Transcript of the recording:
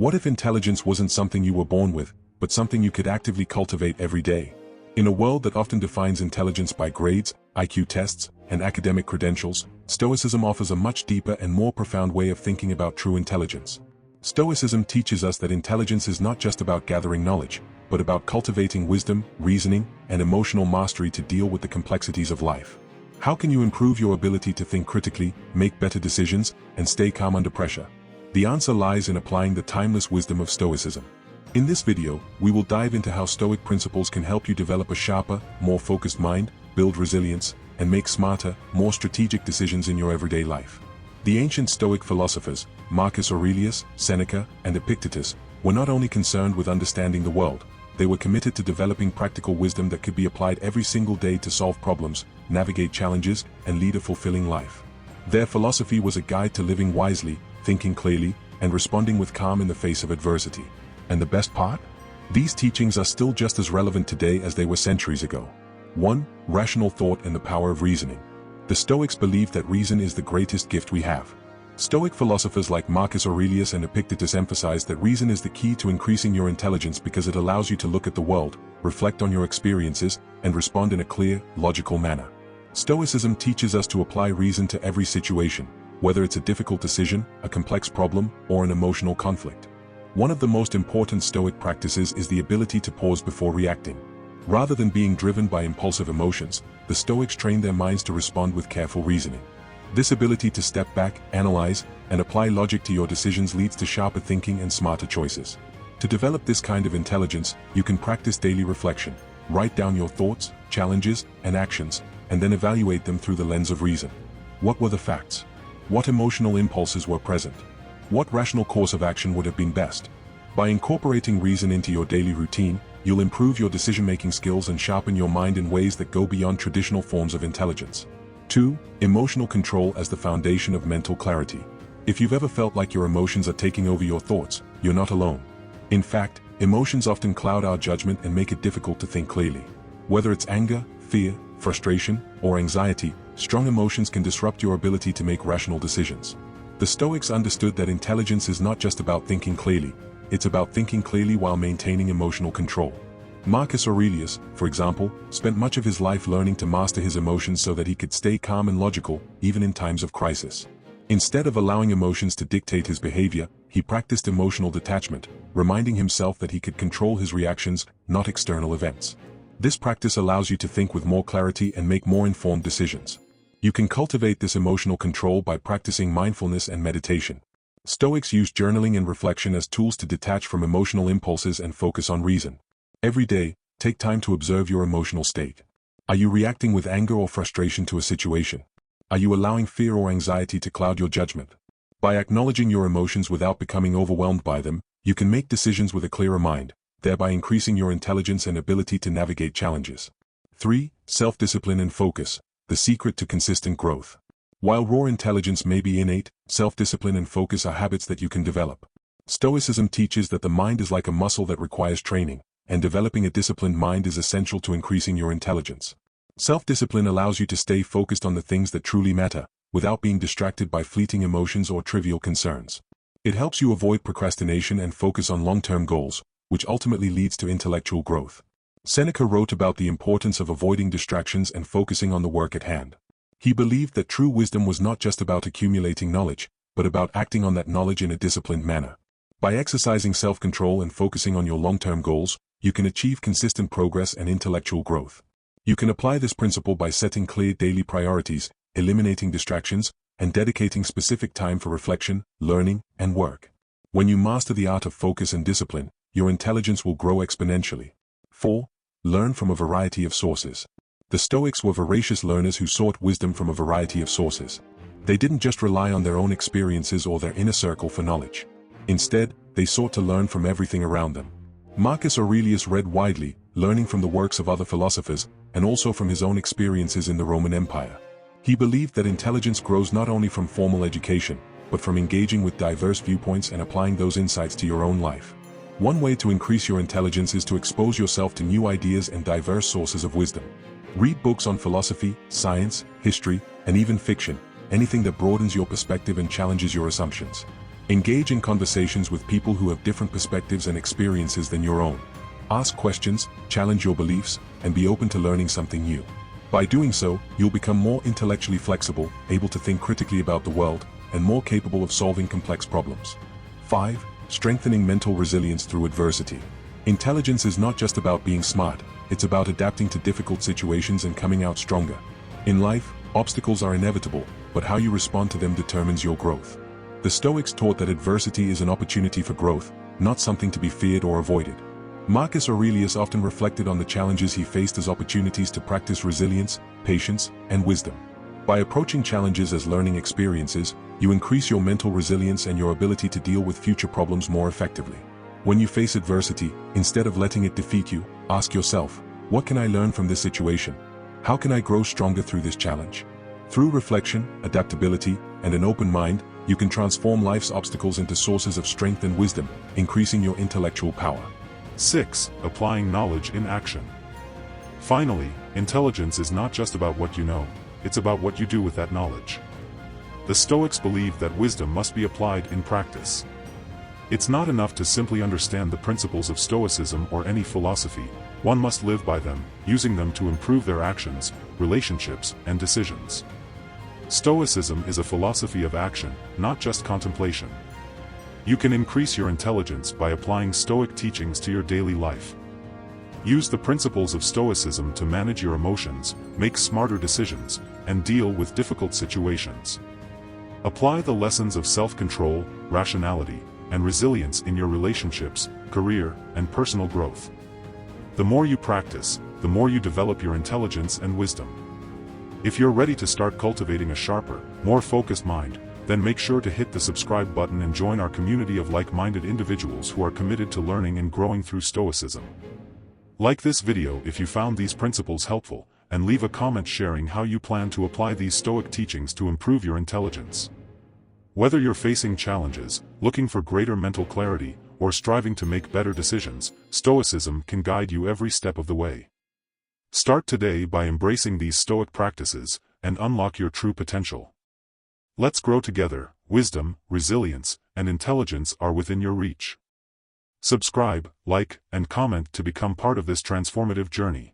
What if intelligence wasn't something you were born with, but something you could actively cultivate every day? In a world that often defines intelligence by grades, IQ tests, and academic credentials, Stoicism offers a much deeper and more profound way of thinking about true intelligence. Stoicism teaches us that intelligence is not just about gathering knowledge, but about cultivating wisdom, reasoning, and emotional mastery to deal with the complexities of life. How can you improve your ability to think critically, make better decisions, and stay calm under pressure? The answer lies in applying the timeless wisdom of Stoicism. In this video, we will dive into how Stoic principles can help you develop a sharper, more focused mind, build resilience, and make smarter, more strategic decisions in your everyday life. The ancient Stoic philosophers, Marcus Aurelius, Seneca, and Epictetus, were not only concerned with understanding the world, they were committed to developing practical wisdom that could be applied every single day to solve problems, navigate challenges, and lead a fulfilling life. Their philosophy was a guide to living wisely, thinking clearly, and responding with calm in the face of adversity. And the best part? These teachings are still just as relevant today as they were centuries ago. 1. Rational thought and the power of reasoning. The Stoics believed that reason is the greatest gift we have. Stoic philosophers like Marcus Aurelius and Epictetus emphasized that reason is the key to increasing your intelligence because it allows you to look at the world, reflect on your experiences, and respond in a clear, logical manner. Stoicism teaches us to apply reason to every situation, whether it's a difficult decision, a complex problem, or an emotional conflict. One of the most important Stoic practices is the ability to pause before reacting. Rather than being driven by impulsive emotions, the Stoics train their minds to respond with careful reasoning. This ability to step back, analyze, and apply logic to your decisions leads to sharper thinking and smarter choices. To develop this kind of intelligence, you can practice daily reflection. Write down your thoughts, challenges, and actions, and then evaluate them through the lens of reason. What were the facts? What emotional impulses were present? What rational course of action would have been best? By incorporating reason into your daily routine, you'll improve your decision-making skills and sharpen your mind in ways that go beyond traditional forms of intelligence. 2. Emotional control as the foundation of mental clarity. If you've ever felt like your emotions are taking over your thoughts, you're not alone. In fact, emotions often cloud our judgment and make it difficult to think clearly. Whether it's anger, fear, frustration, or anxiety, strong emotions can disrupt your ability to make rational decisions. The Stoics understood that intelligence is not just about thinking clearly, it's about thinking clearly while maintaining emotional control. Marcus Aurelius, for example, spent much of his life learning to master his emotions so that he could stay calm and logical, even in times of crisis. Instead of allowing emotions to dictate his behavior, he practiced emotional detachment, reminding himself that he could control his reactions, not external events. This practice allows you to think with more clarity and make more informed decisions. You can cultivate this emotional control by practicing mindfulness and meditation. Stoics use journaling and reflection as tools to detach from emotional impulses and focus on reason. Every day, take time to observe your emotional state. Are you reacting with anger or frustration to a situation? Are you allowing fear or anxiety to cloud your judgment? By acknowledging your emotions without becoming overwhelmed by them, you can make decisions with a clearer mind, thereby increasing your intelligence and ability to navigate challenges. 3. Self-discipline and focus. The secret to consistent growth. While raw intelligence may be innate, self-discipline and focus are habits that you can develop. Stoicism teaches that the mind is like a muscle that requires training, and developing a disciplined mind is essential to increasing your intelligence. Self-discipline allows you to stay focused on the things that truly matter, without being distracted by fleeting emotions or trivial concerns. It helps you avoid procrastination and focus on long-term goals, which ultimately leads to intellectual growth. Seneca wrote about the importance of avoiding distractions and focusing on the work at hand. He believed that true wisdom was not just about accumulating knowledge, but about acting on that knowledge in a disciplined manner. By exercising self-control and focusing on your long-term goals, you can achieve consistent progress and intellectual growth. You can apply this principle by setting clear daily priorities, eliminating distractions, and dedicating specific time for reflection, learning, and work. When you master the art of focus and discipline, your intelligence will grow exponentially. 4. Learn from a variety of sources. The Stoics were voracious learners who sought wisdom from a variety of sources. They didn't just rely on their own experiences or their inner circle for knowledge. Instead, they sought to learn from everything around them. Marcus Aurelius read widely, learning from the works of other philosophers, and also from his own experiences in the Roman Empire. He believed that intelligence grows not only from formal education, but from engaging with diverse viewpoints and applying those insights to your own life. One way to increase your intelligence is to expose yourself to new ideas and diverse sources of wisdom. Read books on philosophy, science, history, and even fiction, anything that broadens your perspective and challenges your assumptions. Engage in conversations with people who have different perspectives and experiences than your own. Ask questions, challenge your beliefs, and be open to learning something new. By doing so, you'll become more intellectually flexible, able to think critically about the world, and more capable of solving complex problems. 5. Strengthening mental resilience through adversity. Intelligence is not just about being smart, it's about adapting to difficult situations and coming out stronger. In life, obstacles are inevitable, but how you respond to them determines your growth. The Stoics taught that adversity is an opportunity for growth, not something to be feared or avoided. Marcus Aurelius often reflected on the challenges he faced as opportunities to practice resilience, patience, and wisdom. By approaching challenges as learning experiences, you increase your mental resilience and your ability to deal with future problems more effectively. When you face adversity, instead of letting it defeat you, ask yourself, what can I learn from this situation? How can I grow stronger through this challenge? Through reflection, adaptability, and an open mind, you can transform life's obstacles into sources of strength and wisdom, increasing your intellectual power. 6. Applying knowledge in action. Finally, intelligence is not just about what you know, it's about what you do with that knowledge. The Stoics believe that wisdom must be applied in practice. It's not enough to simply understand the principles of Stoicism or any philosophy, one must live by them, using them to improve their actions, relationships, and decisions. Stoicism is a philosophy of action, not just contemplation. You can increase your intelligence by applying Stoic teachings to your daily life. Use the principles of Stoicism to manage your emotions, make smarter decisions, and deal with difficult situations. Apply the lessons of self-control, rationality, and resilience in your relationships, career, and personal growth. The more you practice, the more you develop your intelligence and wisdom. If you're ready to start cultivating a sharper, more focused mind, then make sure to hit the subscribe button and join our community of like-minded individuals who are committed to learning and growing through Stoicism. Like this video if you found these principles helpful, and leave a comment sharing how you plan to apply these Stoic teachings to improve your intelligence. Whether you're facing challenges, looking for greater mental clarity, or striving to make better decisions, Stoicism can guide you every step of the way. Start today by embracing these Stoic practices, and unlock your true potential. Let's grow together. Wisdom, resilience, and intelligence are within your reach. Subscribe, like, and comment to become part of this transformative journey.